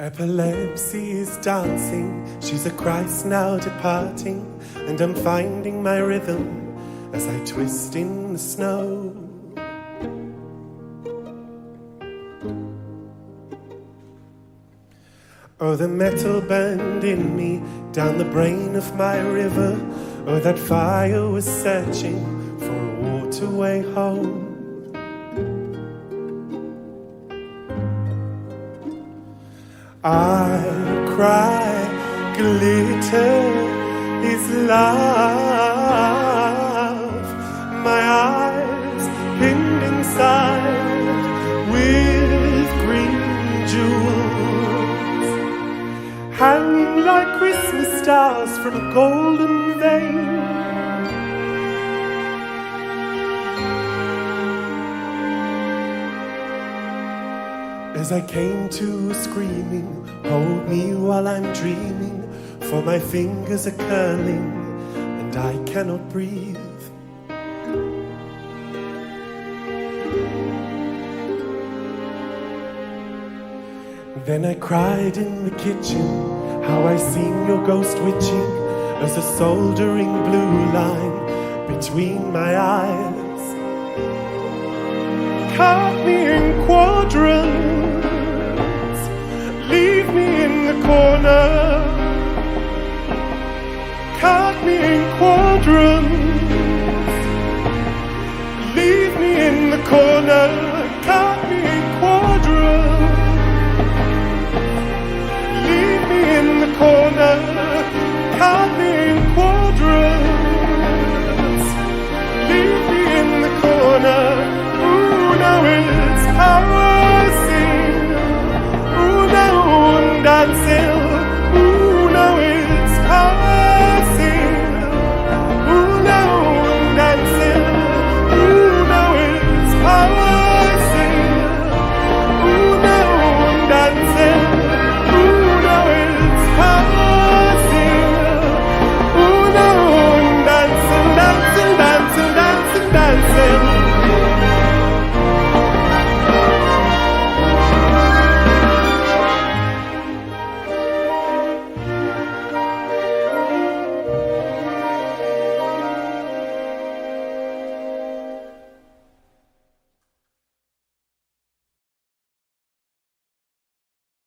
Epilepsy is dancing, she's a Christ now departing, and I'm finding my rhythm as I twist in the snow. Oh, the metal burned in me down the brain of my river. Oh, that fire was searching for a waterway home. I cry, glitter is love. My eyes pinned inside with green jewels, hanging like Christmas stars from a golden vein. As I came to screaming, hold me while I'm dreaming, for my fingers are curling and I cannot breathe. Then I cried in the kitchen, how I seen your ghost witching, as a soldering blue line between my eyes. Cut me in quadrants, leave me in the corner